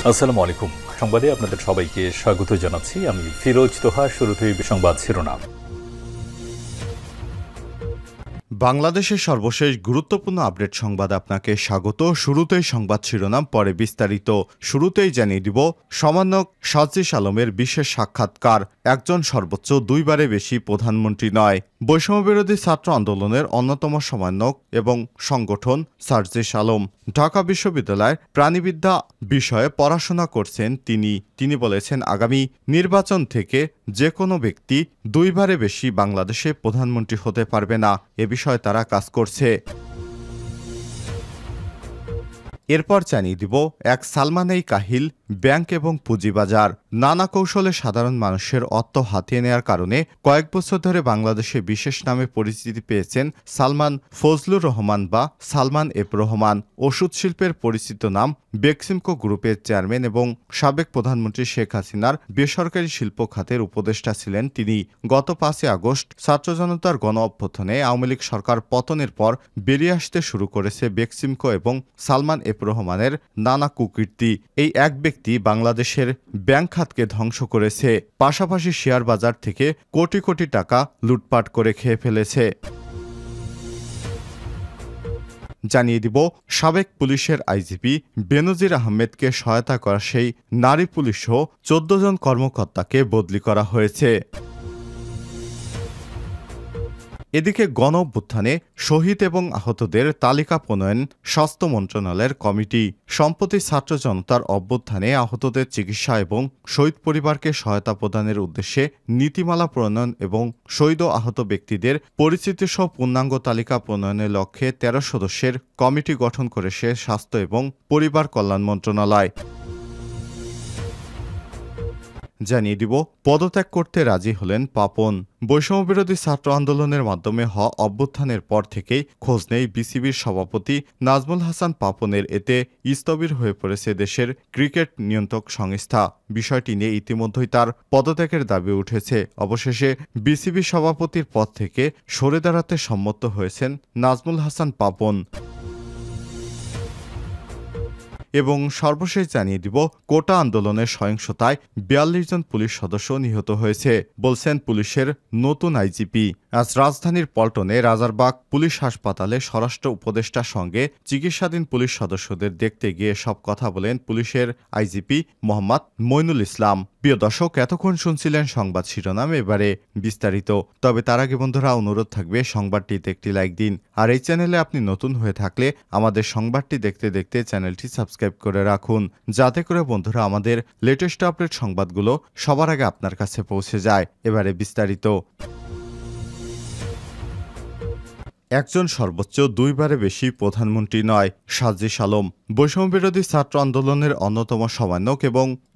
আসসালামু আলাইকুম। সংবাদে আপনাদের সবাইকে স্বাগত জানাচ্ছি। আমি ফিরোজ তোহা। শুরুতেই সংবাদ শিরোনাম। বাংলাদেশের সর্বশেষ গুরুত্বপূর্ণ আপডেট সংবাদ আপনাকে স্বাগত। শুরুতেই সংবাদ শিরোনাম, পরে বিস্তারিত। শুরুতেই জানিয়ে দিব, সমন্বয়ক সাজিস আলমের বিশেষ সাক্ষাৎকার, একজন সর্বোচ্চ দুইবারে বেশি প্রধানমন্ত্রী নয়। বৈষম্যবিরোধী ছাত্র আন্দোলনের অন্যতম সমন্বয়ক এবং সংগঠন সাজিস আলম ঢাকা বিশ্ববিদ্যালয়ের প্রাণিবিদ্যা বিষয়ে পড়াশোনা করছেন। তিনি বলেছেন, আগামী নির্বাচন থেকে যে কোনো ব্যক্তি দুইবারে বেশি বাংলাদেশে প্রধানমন্ত্রী হতে পারবে না, এ বিষয়ে তারা কাজ করছে। এরপর জানিয়ে দিব, এক সালমানেই কাহিল ব্যাংক এবং পুঁজিবাজার। নানা কৌশলে সাধারণ মানুষের অর্থ হাতিয়ে নেওয়ার কারণে কয়েক বছর ধরে বাংলাদেশে বিশেষ নামে পরিচিতি পেয়েছেন সালমান ফজলুর রহমান বা সালমান এফ রহমান। ওষুধ শিল্পের পরিচিত নাম বেক্সিমকো গ্রুপের চেয়ারম্যান এবং সাবেক প্রধানমন্ত্রী শেখ হাসিনার বেসরকারি শিল্প খাতের উপদেষ্টা ছিলেন তিনি। গত 5 আগস্ট ছাত্র জনতার গণ অভ্যুত্থানে আওয়ামী লীগ সরকার পতনের পর বেরিয়ে আসতে শুরু করেছে বেক্সিমকো এবং সালমান এফ রহমানের নানা কুকীর্তি। এই এক ব্যক্তি বাংলাদেশের ব্যাংক খাতকে ধ্বংস করেছে, পাশাপাশি শেয়ার বাজার থেকে কোটি কোটি টাকা লুটপাট করে খেয়ে ফেলেছে। জানিয়ে দিব, সাবেক পুলিশের আইজিপি বেনজির আহমেদকে সহায়তা করা সেই নারী পুলিশসহ 14 জন কর্মকর্তাকে বদলি করা হয়েছে। এদিকে গণ অভ্যুত্থানে শহীদ এবং আহতদের তালিকা প্রণয়ন স্বাস্থ্য মন্ত্রণালয়ের কমিটি। সম্প্রতি ছাত্র জনতার অভ্যুত্থানে আহতদের চিকিৎসা এবং শহীদ পরিবারকে সহায়তা প্রদানের উদ্দেশ্যে নীতিমালা প্রণয়ন এবং শহীদ ও আহত ব্যক্তিদের পরিচিতিসহ পূর্ণাঙ্গ তালিকা প্রণয়নের লক্ষ্যে 13 সদস্যের কমিটি গঠন করেছে স্বাস্থ্য এবং পরিবার কল্যাণ মন্ত্রণালয়। জানিয়ে দিব, পদত্যাগ করতে রাজি হলেন পাপন। বৈষম্যবিরোধী ছাত্র আন্দোলনের মাধ্যমে হওয়া অভ্যুত্থানের পর থেকেই খোঁজ নেই বিসিবির সভাপতি নাজমুল হাসান পাপনের। এতে স্থবির হয়ে পড়েছে দেশের ক্রিকেট নিয়ন্ত্রক সংস্থা। বিষয়টি নিয়ে ইতিমধ্যেই তার পদত্যাগের দাবি উঠেছে। অবশেষে বিসিবি সভাপতির পদ থেকে সরে দাঁড়াতে সম্মত হয়েছেন নাজমুল হাসান পাপন। এবং সর্বশেষ জানিয়ে দিব, কোটা আন্দোলনের সহিংসতায় 42 জন পুলিশ সদস্য নিহত হয়েছে, বলছেন পুলিশের নতুন আইজিপি। আজ রাজধানীর পল্টনে রাজারবাগ পুলিশ হাসপাতালে স্বরাষ্ট্র উপদেষ্টার সঙ্গে চিকিৎসাধীন পুলিশ সদস্যদের দেখতে গিয়ে সব কথা বলেন পুলিশের আইজিপি মোহাম্মদ মইনুল ইসলাম। প্রিয় দর্শক, এতক্ষণ শুনছিলেন সংবাদ শিরোনাম, এবারে বিস্তারিত। তবে তার আগে বন্ধুরা, অনুরোধ থাকবে সংবাদটিতে একটি লাইক দিন। আর এই চ্যানেলে আপনি নতুন হয়ে থাকলে আমাদের সংবাদটি দেখতে দেখতে চ্যানেলটি সাবস্ক্রাইব করে রাখুন, যাতে করে বন্ধুরা আমাদের লেটেস্ট আপডেট সংবাদগুলো সবার আগে আপনার কাছে পৌঁছে যায়। এবারে বিস্তারিত। একজন সর্বোচ্চ দুইবারে বেশি প্রধানমন্ত্রী নয়, সাজিস আলম। বৈষম্যবিরোধী ছাত্র আন্দোলনের অন্যতম সমন্বয়ক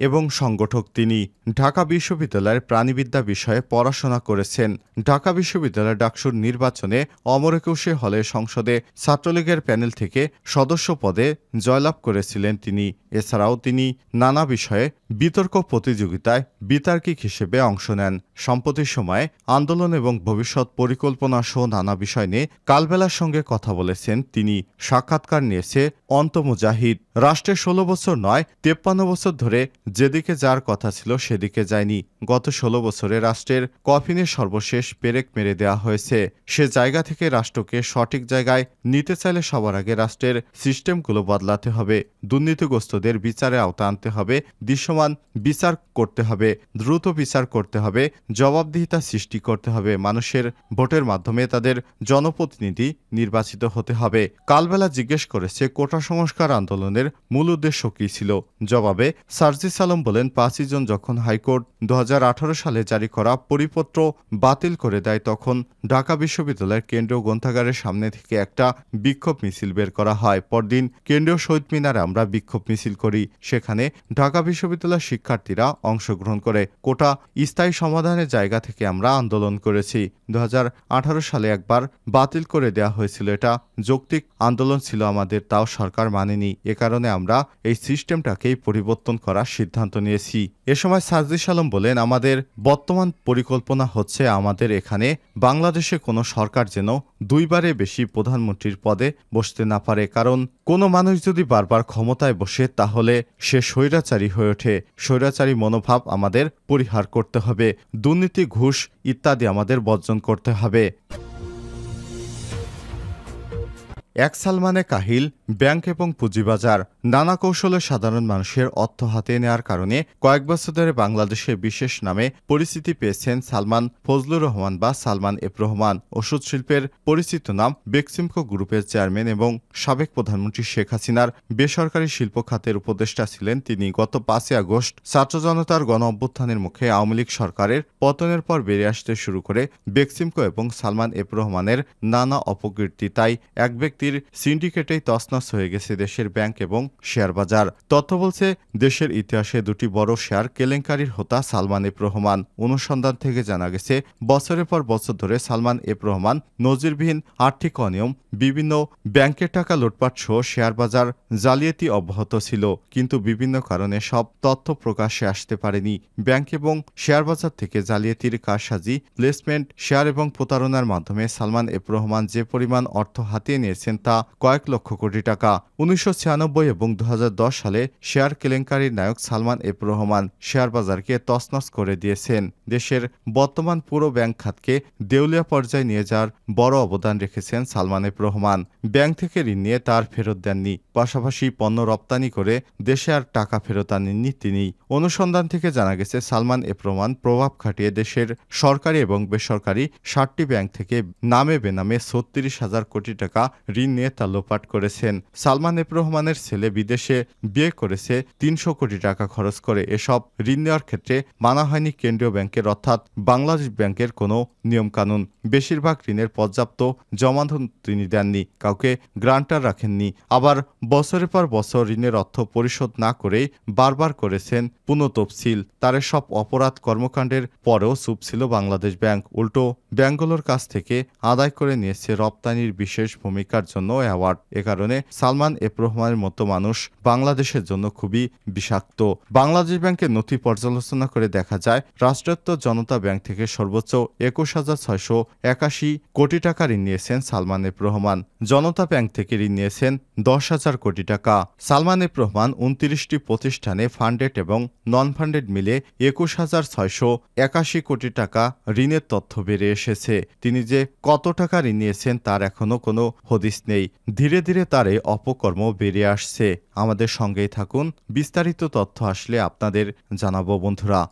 এবং সংগঠক তিনি। ঢাকা বিশ্ববিদ্যালয়ের প্রাণিবিদ্যা বিষয়ে পড়াশোনা করেছেন। ঢাকা বিশ্ববিদ্যালয় ডাকসুর নির্বাচনে অমর একুশে হলে সংসদে ছাত্রলীগের প্যানেল থেকে সদস্য পদে জয়লাভ করেছিলেন তিনি। এছাড়াও তিনি নানা বিষয়ে বিতর্ক প্রতিযোগিতায় বিতার্কিক হিসেবে অংশ নেন। সম্প্রতি সময়ে আন্দোলন এবং ভবিষ্যৎ পরিকল্পনা সহ নানা বিষয় নিয়ে কালবেলার সঙ্গে কথা বলেছেন তিনি। সাক্ষাৎকার নিয়েছে অন্ত মুজাহিদ। রাষ্ট্রে 16 বছর নয় 53 বছর ধরে যেদিকে যার কথা ছিল সেদিকে যায়নি। গত 16 বছরে রাষ্ট্রের কফিনে সর্বশেষ পেরেক মেরে দেওয়া হয়েছে। সে জায়গা থেকে রাষ্ট্রকে সঠিক জায়গায় নিতে চাইলে সবার আগে রাষ্ট্রের সিস্টেমগুলো বদলাতে হবে। দুর্নীতিগ্রস্তদের বিচারে আওতা আনতে হবে, দৃশ্যমান বিচার করতে হবে, দ্রুত বিচার করতে হবে, জবাবদিহিতা সৃষ্টি করতে হবে। মানুষের ভোটের মাধ্যমে তাদের জনপ্রতিনিধি নির্বাচিত হতে হবে। কালবেলা জিজ্ঞেস করেছে, কোটা সংস্কার আন্দোলনের মূল উদ্দেশ্য কী ছিল? জবাবে সাজিস আলম বলেন, 5 জুন যখন হাইকোর্ট 2018 সালে জারি করা পরিপত্র বাতিল করে দেয়, তখন ঢাকা বিশ্ববিদ্যালয়ের কেন্দ্রীয় গ্রন্থাগারের সামনে থেকে একটা বিক্ষোভ মিছিল বের করা হয়। পরদিন কেন্দ্রীয় শহীদ মিনারে আমরা বিক্ষোভ মিছিল করি। সেখানে ঢাকা বিশ্ববিদ্যালয়ের শিক্ষার্থীরা অংশগ্রহণ করে। কোটা স্থায়ী সমাধান সমাধানের জায়গা থেকে আমরা আন্দোলন করেছি। 2018 সালে একবার বাতিল করে দেওয়া হয়েছিল, এটা যৌক্তিক আন্দোলন ছিল আমাদের, তাও সরকার মানেনি। এ কারণে আমরা এই সিস্টেমটাকেই পরিবর্তন করার সিদ্ধান্ত নিয়েছি। এ সময় সাজিস আলম বলেন, আমাদের বর্তমান পরিকল্পনা হচ্ছে আমাদের এখানে বাংলাদেশে কোনো সরকার যেন দুইবারে বেশি প্রধানমন্ত্রীর পদে বসতে না পারে, কারণ কোনো মানুষ যদি বারবার ক্ষমতায় বসে তাহলে সে স্বৈরাচারী হয়ে ওঠে। স্বৈরাচারী মনোভাব আমাদের পরিহার করতে হবে, দুর্নীতি, ঘুষ ইত্যাদি আমাদের বর্জন করতে হবে। এক সালমানে কাহিল ব্যাংক এবং পুঁজিবাজার। নানা কৌশলে সাধারণ মানুষের অর্থ হাতে নেওয়ার কারণে কয়েক বছর ধরে বাংলাদেশে বিশেষ নামে পরিচিতি পেয়েছেন সালমান ফজলুর রহমান বা সালমান এফ রহমান। ওষুধ শিল্পের পরিচিত নাম বেক্সিমকো গ্রুপের চেয়ারম্যান এবং সাবেক প্রধানমন্ত্রী শেখ হাসিনার বেসরকারি শিল্প খাতের উপদেষ্টা ছিলেন তিনি। গত 5 আগস্ট ছাত্র জনতার গণ অভ্যুত্থানের মুখে আওয়ামী লীগ সরকারের পতনের পর বেরিয়ে আসতে শুরু করে বেক্সিমকো এবং সালমান এফ রহমানের নানা অপকীর্তি। তাই এক ব্যক্তির সিন্ডিকেটেই তছনছ হয়ে গেছে দেশের ব্যাংক এবং শেয়ার বাজার। তথ্য বলছে, দেশের ইতিহাসে দুটি বড় শেয়ার কেলেঙ্কারির হোতা সালমান এফ রহমান। অনুসন্ধান থেকে জানা গেছে, বছরের পর বছর ধরে সালমান এফ রহমান নজিরবিহীন আর্থিক অনিয়ম, বিভিন্ন ব্যাংকের টাকা লুটপাট সহ শেয়ার বাজার জালিয়াতি অব্যাহত ছিল, কিন্তু বিভিন্ন কারণে সব তথ্য প্রকাশ্যে আসতে পারেনি। ব্যাংক এবং শেয়ার বাজার থেকে জালিয়াতির কারসাজি, প্লেসমেন্ট, শেয়ার এবং প্রতারণার মাধ্যমে সালমান এফ রহমান যে পরিমাণ অর্থ হাতিয়ে নিয়েছেন তা কয়েক লক্ষ কোটি টাকা। 1996 এবং 2010 সালে শেয়ার কেলেঙ্কারির নায়ক সালমান এফ রহমান শেয়ার বাজারকে তছনছ করে দিয়েছেন। দেশের বর্তমান পুরো ব্যাংক খাতকে দেউলিয়া পর্যায়ে নিয়ে যাওয়ার বড় অবদান রেখেছেন সালমান এফ রহমান। ব্যাংক থেকে ঋণ নিয়ে তার ফেরত দেননি, পাশাপাশি পণ্য রপ্তানি করে দেশে আর টাকা ফেরত আনেননি তিনি। অনুসন্ধান থেকে জানা গেছে, সালমান এফ রহমান প্রভাব খাটিয়ে দেশের সরকারি এবং বেসরকারি 60টি ব্যাংক থেকে নামে বেনামে 36,000 কোটি টাকা ঋণ নিয়ে তা লোপাট করেছেন। সালমান এফ রহমানের ছেলে বিদেশে বিয়ে করেছে 300 কোটি টাকা খরচ করে। এসব ঋণ নেওয়ার ক্ষেত্রে মানা হয়নি কেন্দ্রীয় ব্যাংকের অর্থাৎ বাংলাদেশ ব্যাংকের কোনো নিয়মকানুন। বেশিরভাগ ঋণের পর্যাপ্ত জমাধন তিনি দেননি, কাউকে গ্রান্টার রাখেননি। আবার বছরের পর বছর ঋণের অর্থ পরিশোধ না করেই বারবার করেছেন পুনঃতফসিল। তার সব অপরাধ কর্মকাণ্ডের পরেও চুপ ছিল বাংলাদেশ ব্যাংক। উল্টো ব্যাংকগুলোর কাছ থেকে আদায় করে নিয়েছে রপ্তানির বিশেষ ভূমিকার জন্য অ্যাওয়ার্ড। এ কারণে সালমান এফ রহমানের মতো মানুষ বাংলাদেশের জন্য খুবই বিষাক্ত। বাংলাদেশ ব্যাংকের নথি পর্যালোচনা করে দেখা যায়, রাষ্ট্রায়ত্ত জনতা ব্যাংক থেকে সর্বোচ্চ 21,681 কোটি টাকা ঋণ নিয়েছেন সালমান এফ রহমান। জনতা ব্যাংক থেকে ঋণ নিয়েছেন 10,000 কোটি টাকা। সালমান এফ রহমান 29টি প্রতিষ্ঠানে ফান্ডেড এবং নন ফান্ডেড মিলে 21,681 কোটি টাকা ঋণের তথ্য বেরিয়ে এসেছে। তিনি যে কত টাকা ঋণ নিয়েছেন তার এখনো কোনো হদিস নেই। ধীরে ধীরে তার এই অপকর্ম বেরিয়ে আসছে। আমাদের সঙ্গেই থাকুন, বিস্তারিত তথ্য আসলে আপনাদের জানাবো বন্ধুরা।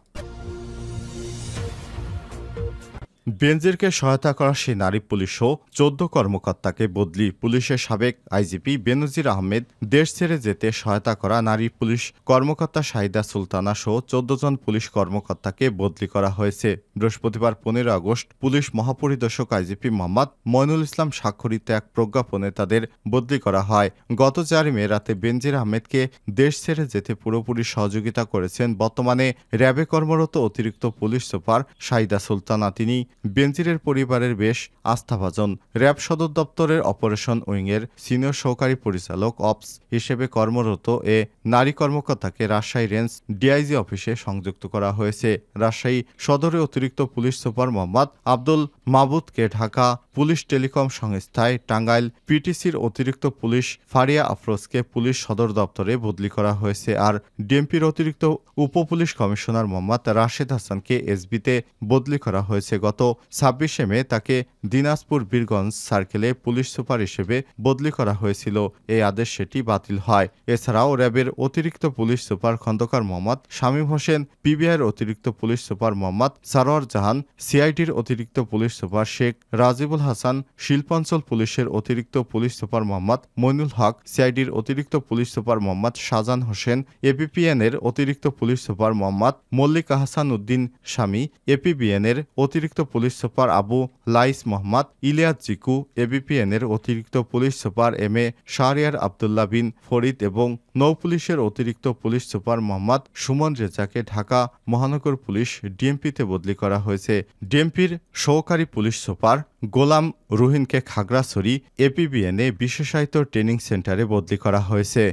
বেনজিরকে সহায়তা করা সেই নারী পুলিশও 14 কর্মকর্তাকে বদলি। পুলিশের সাবেক আইজিপি বেনজির আহমেদ দেশ ছেড়ে যেতে সহায়তা করা নারী পুলিশ কর্মকর্তা শাহিদা সুলতানা সহ 14 জন পুলিশ কর্মকর্তাকে বদলি করা হয়েছে। বৃহস্পতিবার 15 আগস্ট পুলিশ মহাপরিদর্শক আইজিপি মোহাম্মদ মইনুল ইসলাম স্বাক্ষরিত এক প্রজ্ঞাপনে তাদের বদলি করা হয়। গত 4 মে রাতে বেনজির আহমেদকে দেশ ছেড়ে যেতে পুরোপুরি সহযোগিতা করেছেন বর্তমানে র্যাবে কর্মরত অতিরিক্ত পুলিশ সুপার শাহিদা সুলতানা। তিনি বেনজিরের পরিবারের বেশ আস্থাভাজন। র্যাব সদর দপ্তরের অপারেশন উইংয়ের সিনিয়র সহকারী পরিচালক অপস হিসেবে কর্মরত এ নারী কর্মকর্তাকে রাজশাহী রেঞ্জ ডিআইজি অফিসে সংযুক্ত করা হয়েছে। রাজশাহী সদরে অতিরিক্ত পুলিশ সুপার মোহাম্মদ আব্দুল মাবুদকে ঢাকা পুলিশ টেলিকম সংস্থায়, টাঙ্গাইল পিটিসির অতিরিক্ত পুলিশ ফারিয়া আফরোজকে পুলিশ সদর দপ্তরে বদলি করা হয়েছে। আর ডিএমপির অতিরিক্ত উপপুলিশ কমিশনার মোহাম্মদ রাশেদ হাসানকে এসবিতে বদলি করা হয়েছে। গত 26 মে তাকে দিনাজপুর বীরগঞ্জ সার্কেলে পুলিশ সুপার হিসেবে বদলি করা হয়েছিল। এই আদেশ সেটি বাতিল হয়। এছাড়াও র্যাবের অতিরিক্ত পুলিশ সুপার খন্দকার মোহাম্মদ শামীম হোসেন, পিবিআইয়ের অতিরিক্ত পুলিশ সুপার মোহাম্মদ সারোয়ার জাহান, সিআইডির অতিরিক্ত পুলিশ সুপার শেখ রাজিবুল হাসান, শিল্পাঞ্চল পুলিশের অতিরিক্ত পুলিশ সুপার মোহাম্মদ মইনুল হক, সিআইডির অতিরিক্ত পুলিশ সুপার মোহাম্মদ শাহজান হোসেন, এপিপিএনের অতিরিক্ত পুলিশ সুপার মোহাম্মদ মল্লিক আহসান উদ্দিন স্বামী, এপিবিএনের অতিরিক্ত police police super Abu Lais Mohammad Ilias Jiku, এবিপিএনের অতিরিক্ত police super M A Shahriar Abdullah bin Farid এবং নৌপুলিশের অতিরিক্ত পুলিশ সুপার মোহাম্মদ সুমন রেজাকে ঢাকা মহানগর পুলিশ ডিএমপিতে বদলি করা হয়েছে। ডিএমপির সহকারী পুলিশ সুপার গোলাম রুহিনকে খাগড়াছড়ি এপিবিএনে বিশেষায়িত ট্রেনিং সেন্টারে বদলি করা হয়েছে।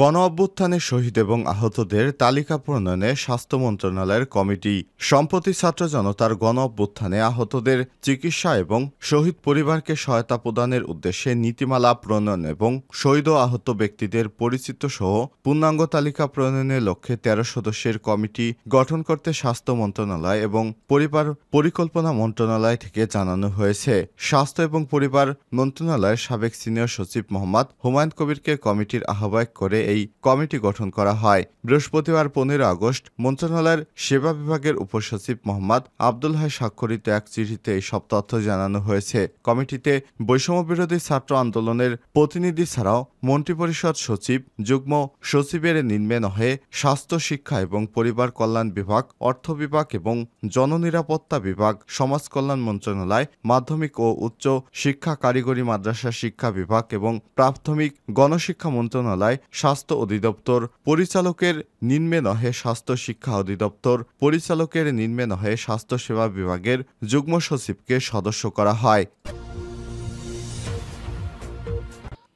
গণ অভ্যুত্থানে শহীদ এবং আহতদের তালিকা প্রণয়নে স্বাস্থ্য মন্ত্রণালয়ের কমিটি সম্প্রতি ছাত্র জনতার গণ অভ্যুত্থানে আহতদের চিকিৎসা এবং শহীদ পরিবারকে সহায়তা প্রদানের উদ্দেশ্যে নীতিমালা প্রণয়ন এবং শহীদ ও আহত ব্যক্তিদের পরিচিত সহ পূর্ণাঙ্গ তালিকা প্রণয়নের লক্ষ্যে ১৩ সদস্যের কমিটি গঠন করতে স্বাস্থ্য মন্ত্রণালয় এবং পরিবার পরিকল্পনা মন্ত্রণালয় থেকে জানানো হয়েছে। স্বাস্থ্য এবং পরিবার মন্ত্রণালয়ের সাবেক সিনিয়র সচিব মোহাম্মদ হুমায়ুন কবিরকে কমিটির আহ্বায়ক করে এই কমিটি গঠন করা হয়। বৃহস্পতিবার ১৫ আগস্ট মন্ত্রণালয়ের সেবা বিভাগের উপসচিব মোহাম্মদ আব্দুল হাই স্বাক্ষরিত এক চিঠিতে এই সব তথ্য জানানো হয়েছে। কমিটিতে বৈষম্যবিরোধী ছাত্র আন্দোলনের প্রতিনিধি ছাড়াও মন্ত্রিপরিষদ সচিব, যুগ্ম সচিবের নিম্নে নহে স্বাস্থ্য, শিক্ষা এবং পরিবার কল্যাণ বিভাগ, অর্থ বিভাগ এবং জননিরাপত্তা বিভাগ, সমাজ কল্যাণ মন্ত্রণালয়, মাধ্যমিক ও উচ্চ শিক্ষা কারিগরি মাদ্রাসা শিক্ষা বিভাগ এবং প্রাথমিক গণশিক্ষা মন্ত্রণালয়, স্বাস্থ্য অধিদপ্তর, পরিচালকের নিম্নে নহে স্বাস্থ্য শিক্ষা অধিদপ্তর, পরিচালকের নিম্নে নহে স্বাস্থ্য সেবা বিভাগের যুগ্ম সচিবকে সদস্য করা হয়।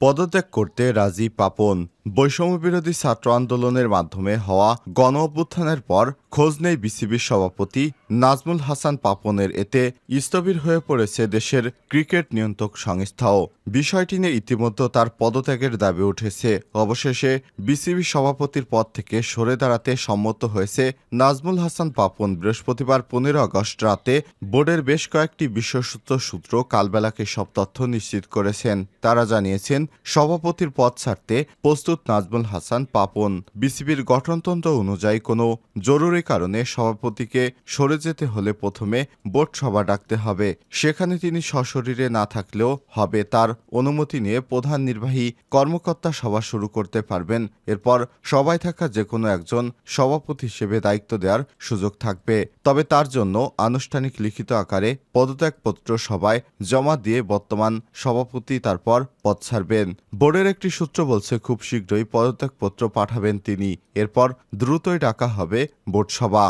পদত্যাগ করতে রাজি পাপন। বৈষম্যবিরোধী ছাত্র আন্দোলনের মাধ্যমে হওয়া গণ অভ্যুত্থানের পর খোঁজ নেই বিসিবির সভাপতি নাজমুল হাসান পাপনের। এতে স্থবির হয়ে পড়েছে দেশের ক্রিকেট নিয়ন্ত্রক সংস্থাও। বিষয়টি নিয়ে ইতিমধ্যে তার পদত্যাগের দাবি উঠেছে। অবশেষে বিসিবি সভাপতির পদ থেকে সরে দাঁড়াতে সম্মত হয়েছে নাজমুল হাসান পাপন। বৃহস্পতিবার ১৫ আগস্ট রাতে বোর্ডের বেশ কয়েকটি বিশ্বস্ত সূত্র কালবেলাকে সব তথ্য নিশ্চিত করেছেন। তারা জানিয়েছেন, সভাপতির পদ ছাড়তে প্রস্তুত নাজমুল হাসান পাপন। বিসিবির গঠনতন্ত্র অনুযায়ী কোনো জরুরি কারণে সভাপতিকে সরে যেতে হলে প্রথমে বোর্ড সভা ডাকতে হবে। সেখানে তিনি সশরীরে না থাকলেও হবে। তার অনুমতি নিয়ে প্রধান নির্বাহী কর্মকর্তা সভা শুরু করতে পারবেন। এরপর সভায় থাকা যে কোনো একজন সভাপতি হিসেবে দায়িত্ব দেওয়ার সুযোগ থাকবে। তবে তার জন্য আনুষ্ঠানিক লিখিত আকারে পদত্যাগপত্র সভায় জমা দিয়ে বর্তমান সভাপতি তারপর পদ ছাড়বেন। বোর্ডের একটি সূত্র বলছে, খুব শীঘ্রই পদত্যাগপত্র পাঠাবেন তিনি। এরপর দ্রুতই ডাকা হবে বোর্ড সভা।